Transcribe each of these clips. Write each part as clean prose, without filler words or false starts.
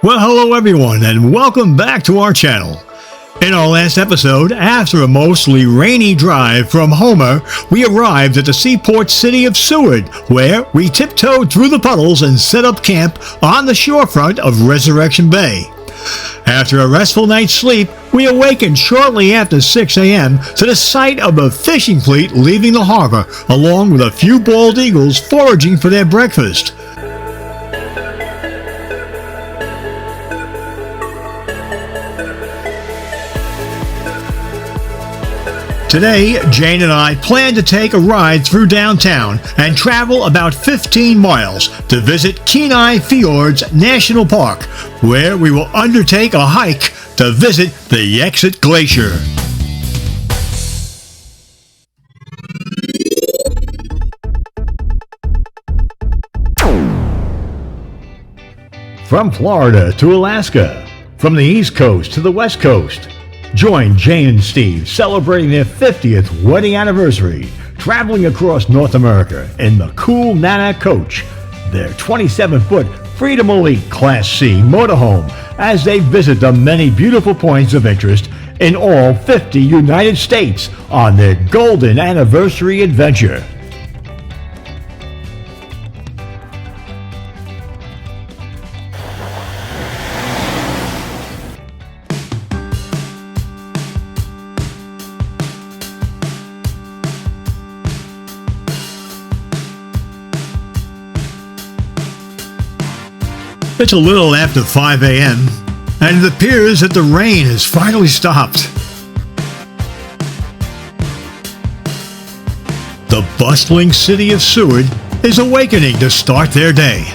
Well, hello everyone, and welcome back to our channel. In our last episode, after a mostly rainy drive from Homer, we arrived at the seaport city of Seward, where we tiptoed through the puddles and set up camp on the shorefront of Resurrection Bay. After a restful night's sleep, we awakened shortly after 6 a.m. to the sight of a fishing fleet leaving the harbor, along with a few bald eagles foraging for their breakfast. Today, Jane and I plan to take a ride through downtown and travel about 15 miles to visit Kenai Fjords National Park, where we will undertake a hike to visit the Exit Glacier. From Florida to Alaska, from the East Coast to the West Coast, join Jane and Steve celebrating their 50th wedding anniversary, traveling across North America in the cool Nana Coach, their 27-foot Freedom Elite Class C motorhome, as they visit the many beautiful points of interest in all 50 United States on their golden anniversary adventure. It's a little after 5 a.m., and it appears that the rain has finally stopped. The bustling city of Seward is awakening to start their day.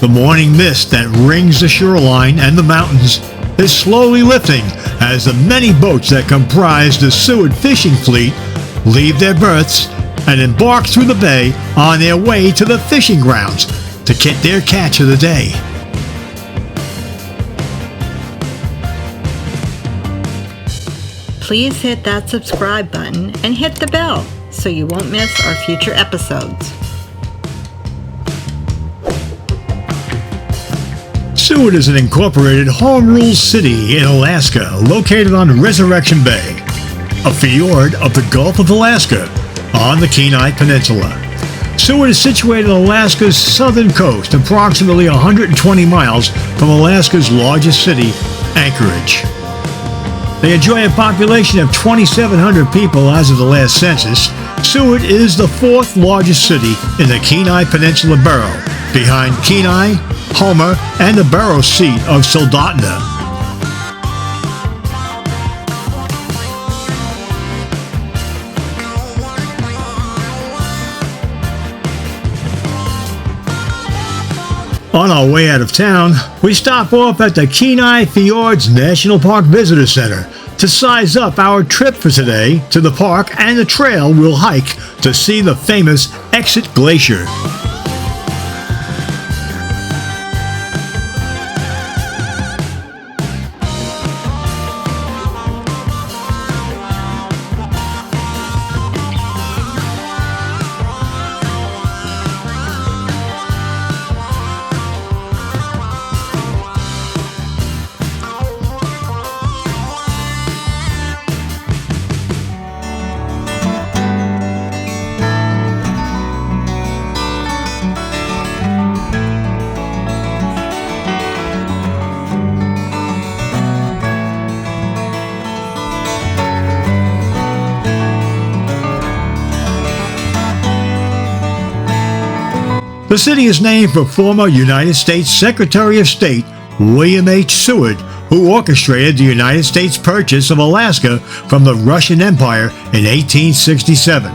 The morning mist that rings the shoreline and the mountains is slowly lifting as the many boats that comprise the Seward fishing fleet leave their berths and embark through the bay on their way to the fishing grounds to get their catch of the day. Please hit that subscribe button and hit the bell so you won't miss our future episodes. Seward is an incorporated home rule city in Alaska located on Resurrection Bay, a fjord of the Gulf of Alaska on the Kenai Peninsula. Seward is situated on Alaska's southern coast, approximately 120 miles from Alaska's largest city, Anchorage. They enjoy a population of 2,700 people as of the last census. Seward is the fourth largest city in the Kenai Peninsula borough, behind Kenai, Homer, and the borough seat of Soldotna. On our way out of town, we stop off at the Kenai Fjords National Park Visitor Center to size up our trip for today to the park and the trail we'll hike to see the famous Exit Glacier. The city is named for former United States Secretary of State William H. Seward, who orchestrated the United States purchase of Alaska from the Russian Empire in 1867.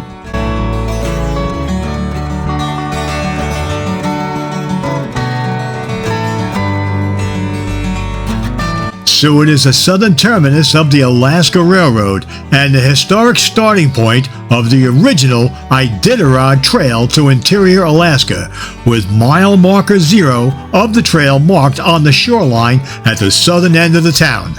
Seward is the southern terminus of the Alaska Railroad and the historic starting point of the original Iditarod Trail to interior Alaska, with mile marker 0 of the trail marked on the shoreline at the southern end of the town.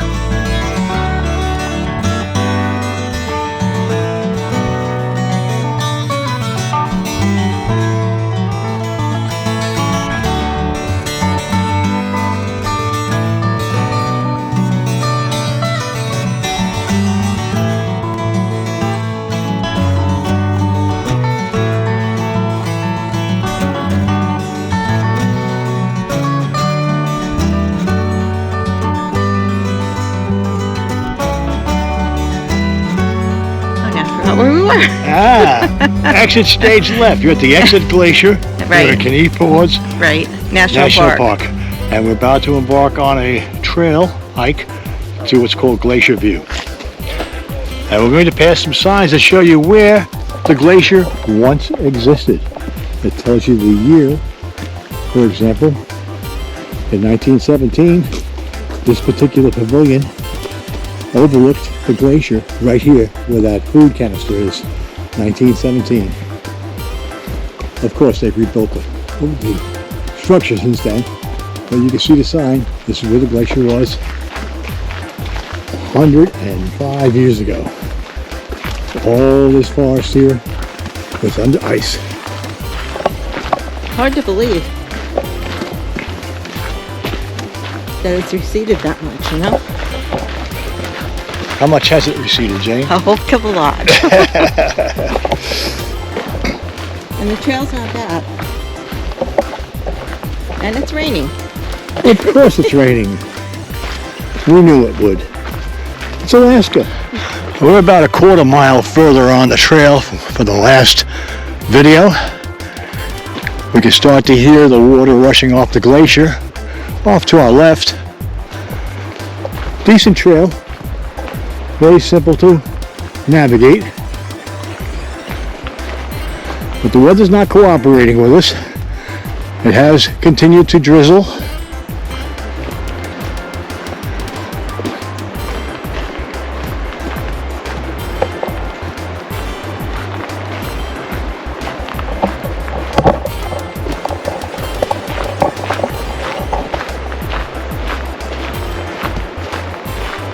Where we were. Exit stage left. You're at the exit glacier. Right. You're at Kenai Fjords Right. National Park. And we're about to embark on a trail hike to what's called Glacier View. And we're going to pass some signs that show you where the glacier once existed. It tells you the year. For example, in 1917, this particular pavilion overlooked the glacier right here where that food canister is. 1917. Of course, they've rebuilt the structure since then, but you can see the sign. This is where the glacier was 105 years ago. All this forest here was under ice. Hard to believe that it's receded that much, you know? How much has it receded, Jane? A whole couple lot. And the trail's not bad. And it's raining. Of course it's raining. We knew it would. It's Alaska. We're about a quarter mile further on the trail for the last video. We can start to hear the water rushing off the glacier. Off to our left. Decent trail. Very simple to navigate. But the weather's not cooperating with us. It has continued to drizzle.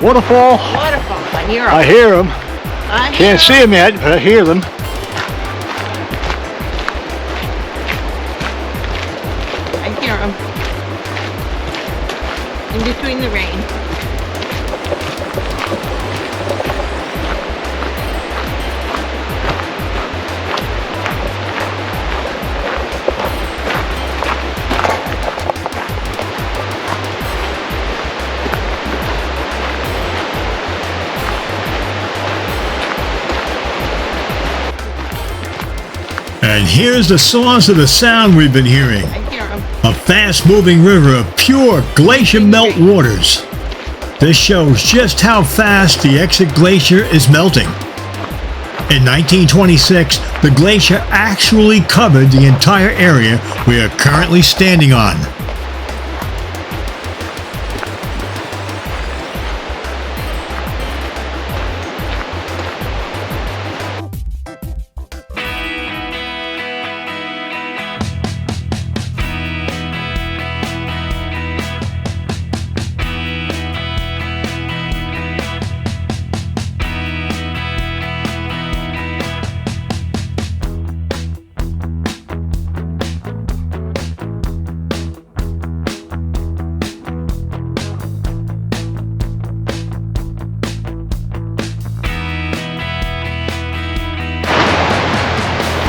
Waterfall. Waterfall. I hear 'em. I hear them. I hear Can't see them yet, but I hear them. I hear 'em. In between the rain. And here's the source of the sound we've been hearing. I hear 'em. A fast-moving river of pure glacier melt waters. This shows just how fast the exit glacier is melting. In 1926, the glacier actually covered the entire area we are currently standing on.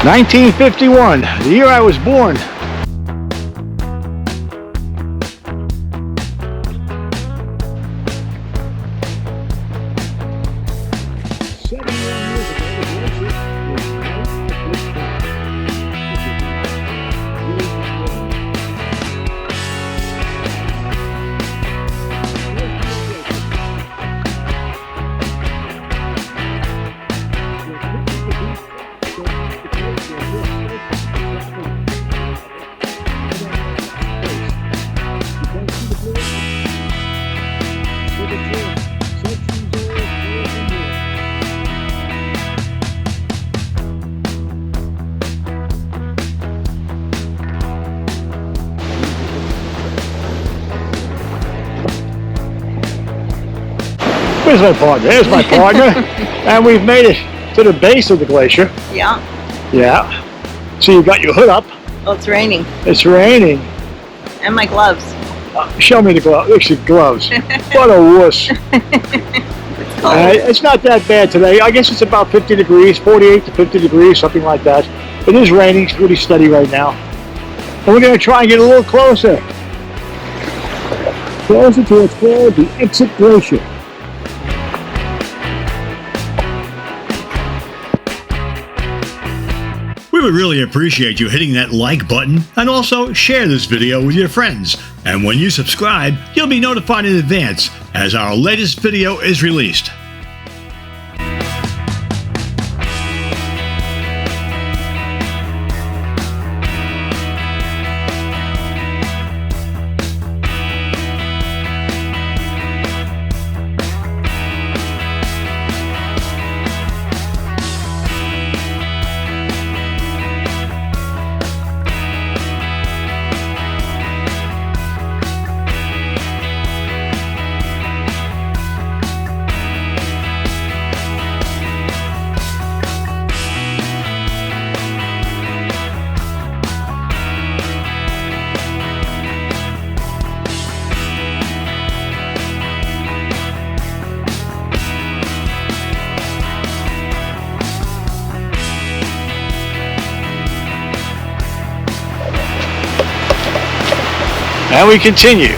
'1951, the year I was born. my partner. There's my partner. And we've made it to the base of the glacier. Yeah. Yeah. So you got your hood up. Well, it's raining. It's raining. And my gloves. Show me the gloves. Look at gloves. What a wuss. It's cold. It's not that bad today. I guess it's about 50 degrees, 48 to 50 degrees, something like that. It is raining. It's pretty steady right now. And we're going to try and get a little closer. Closer to what's called the Exit Glacier. We would really appreciate you hitting that like button and also share this video with your friends. And when you subscribe, you'll be notified in advance as our latest video is released. And we continue.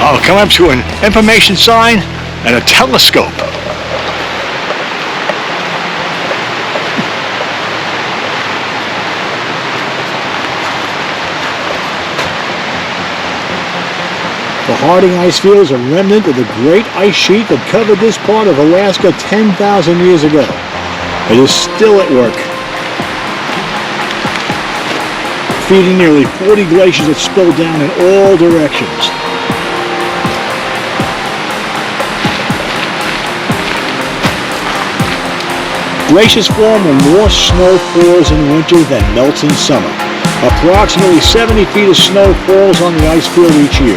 Oh, come up to an information sign and a telescope. The Harding ice fields are a remnant of the great ice sheet that covered this part of Alaska 10,000 years ago. It is still at work, feeding nearly 40 glaciers that spill down in all directions. Glaciers form when more snow falls in winter than melts in summer. Approximately 70 feet of snow falls on the ice field each year.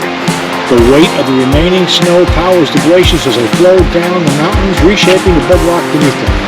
The weight of the remaining snow powers the glaciers as they flow down the mountains, reshaping the bedrock beneath them.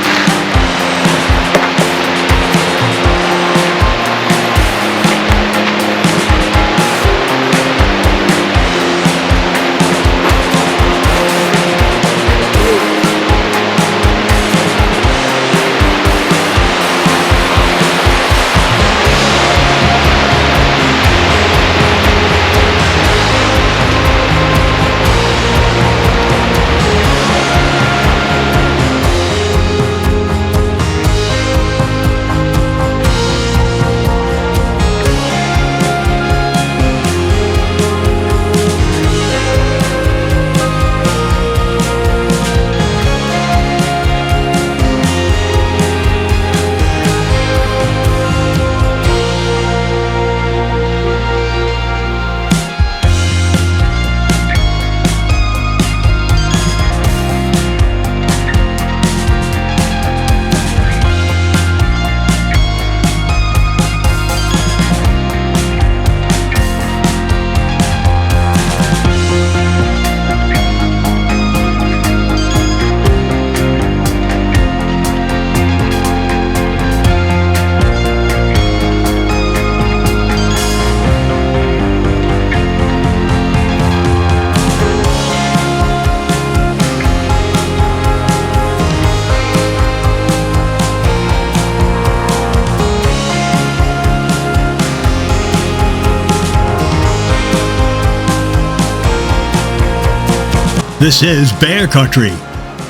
This is bear country.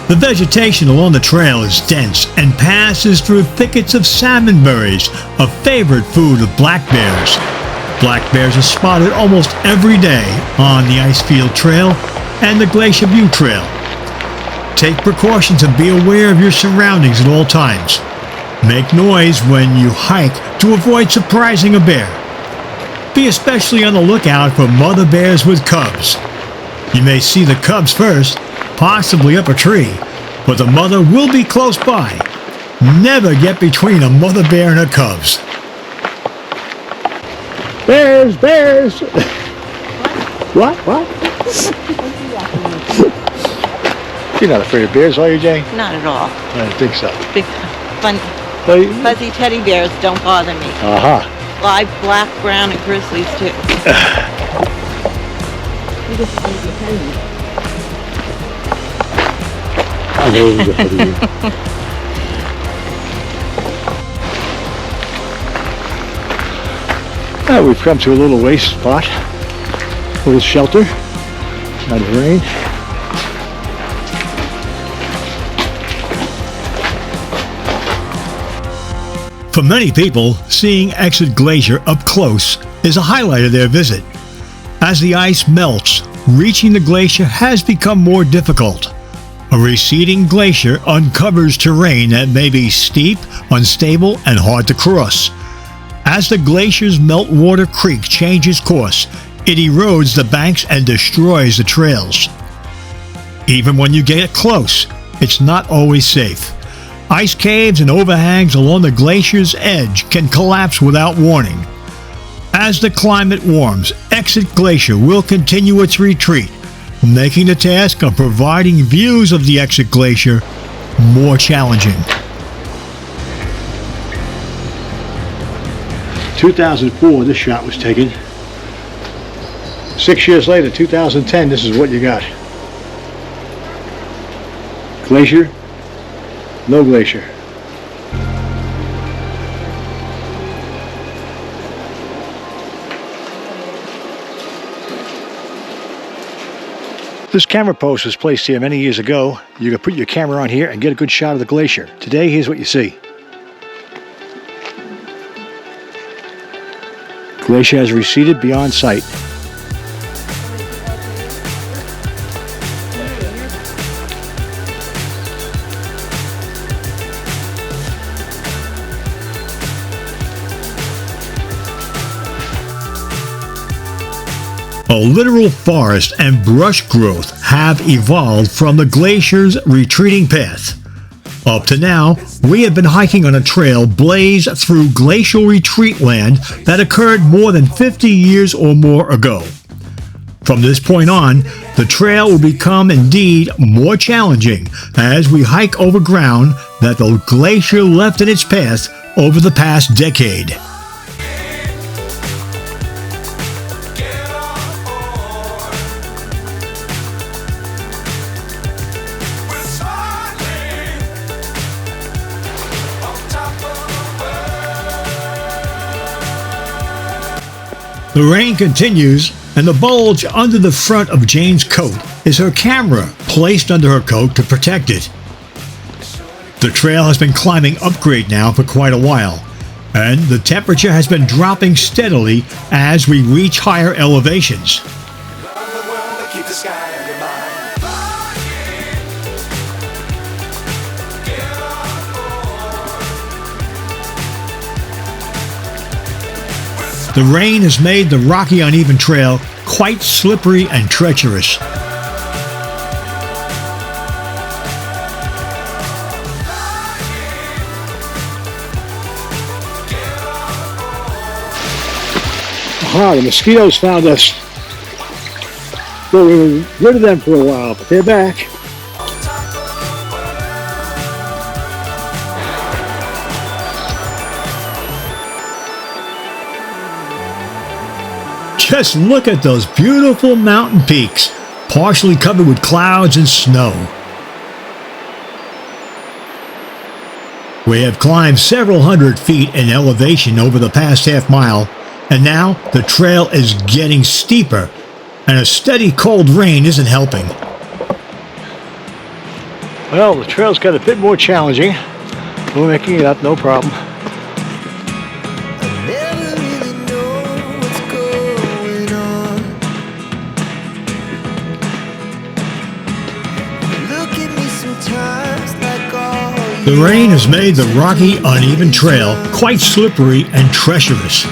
The vegetation along the trail is dense and passes through thickets of salmonberries, a favorite food of black bears. Black bears are spotted almost every day on the Icefield Trail and the Glacier View Trail. Take precautions and be aware of your surroundings at all times. Make noise when you hike to avoid surprising a bear. Be especially on the lookout for mother bears with cubs. You may see the cubs first, possibly up a tree, but the mother will be close by. Never get between a mother bear and her cubs. Bears, bears! What? You're not afraid of bears, are you, Jane? Not at all. I didn't think so. Big, fuzzy teddy bears don't bother me. Live black, brown, and grizzlies too. I know it was ahead of you. Now we've come to a little waste spot, a little shelter, out of rain. For many people, seeing Exit Glacier up close is a highlight of their visit. As the ice melts, reaching the glacier has become more difficult. A receding glacier uncovers terrain that may be steep, unstable, and hard to cross. As the glacier's meltwater creek changes course, it erodes the banks and destroys the trails. Even when you get close, it's not always safe. Ice caves and overhangs along the glacier's edge can collapse without warning. As the climate warms, Exit Glacier will continue its retreat, making the task of providing views of the Exit Glacier more challenging. 2004, this shot was taken. 6 years later, 2010, this is what you got. Glacier, no glacier. This camera post was placed here many years ago. You can put your camera on here and get a good shot of the glacier. Today, here's what you see. Glacier has receded beyond sight. A literal forest and brush growth have evolved from the glacier's retreating path. Up to now, we have been hiking on a trail blazed through glacial retreat land that occurred more than 50 years or more ago. From this point on, the trail will become indeed more challenging as we hike over ground that the glacier left in its path over the past decade. The rain continues, and the bulge under the front of Jane's coat is her camera placed under her coat to protect it. The trail has been climbing upgrade now for quite a while, and the temperature has been dropping steadily as we reach higher elevations. The rain has made the rocky, uneven trail quite slippery and treacherous. The mosquitoes found us. Well, we were rid of them for a while, but they're back. Just look at those beautiful mountain peaks, partially covered with clouds and snow. We have climbed several hundred feet in elevation over the past half mile, and now the trail is getting steeper, and a steady cold rain isn't helping. Well, the trail's got a bit more challenging. We're making it up, no problem. The rain has made the rocky, uneven trail quite slippery and treacherous.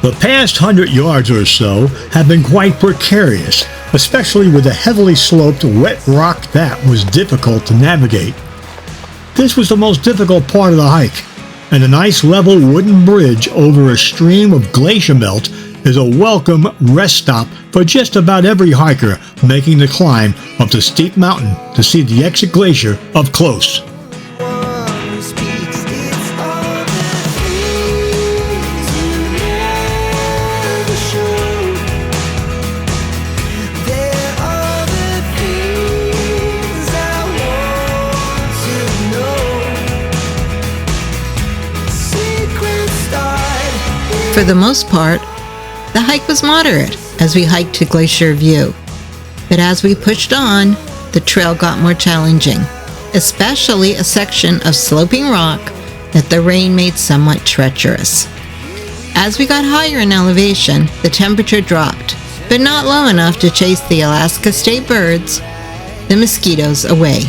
The past 100 yards or so have been quite precarious, especially with the heavily sloped wet rock that was difficult to navigate. This was the most difficult part of the hike, and a nice level wooden bridge over a stream of glacier melt is a welcome rest stop for just about every hiker making the climb up the steep mountain to see the exit glacier up close. For the most part, the hike was moderate as we hiked to Glacier View. But as we pushed on, the trail got more challenging, especially a section of sloping rock that the rain made somewhat treacherous. As we got higher in elevation, the temperature dropped, but not low enough to chase the Alaska state birds, the mosquitoes, away.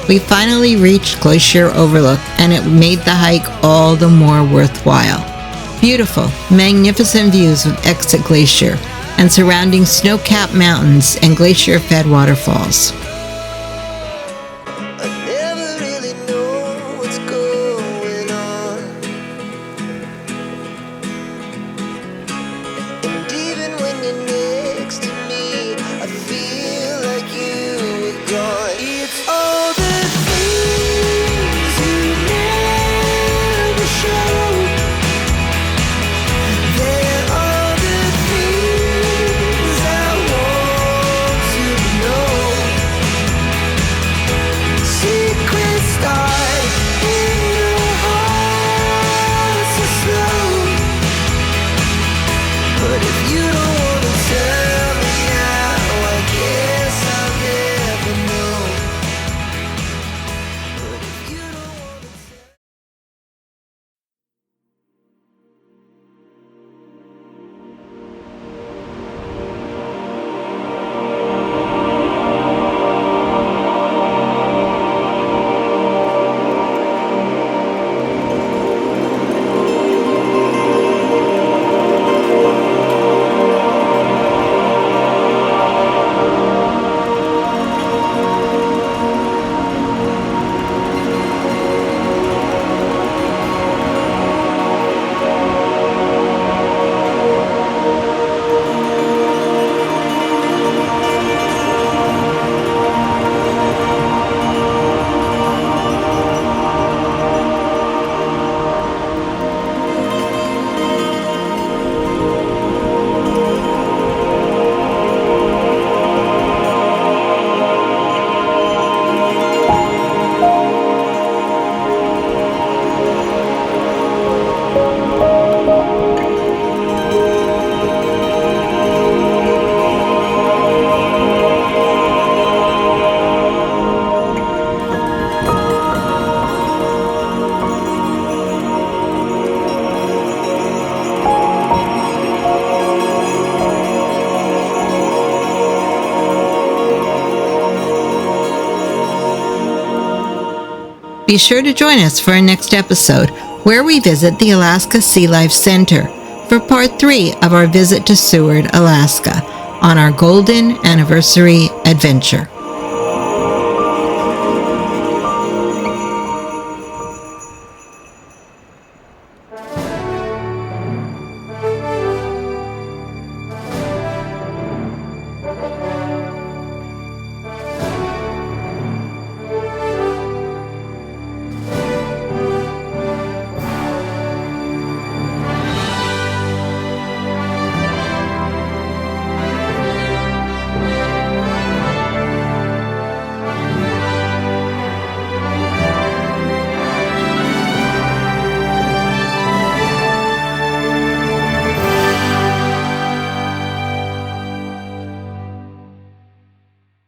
We finally reached Glacier Overlook, and it made the hike all the more worthwhile. Beautiful, magnificent views of Exit Glacier and surrounding snow-capped mountains and glacier-fed waterfalls. Be sure to join us for our next episode, where we visit the Alaska Sea Life Center for part 3 of our visit to Seward, Alaska, on our Golden Anniversary adventure.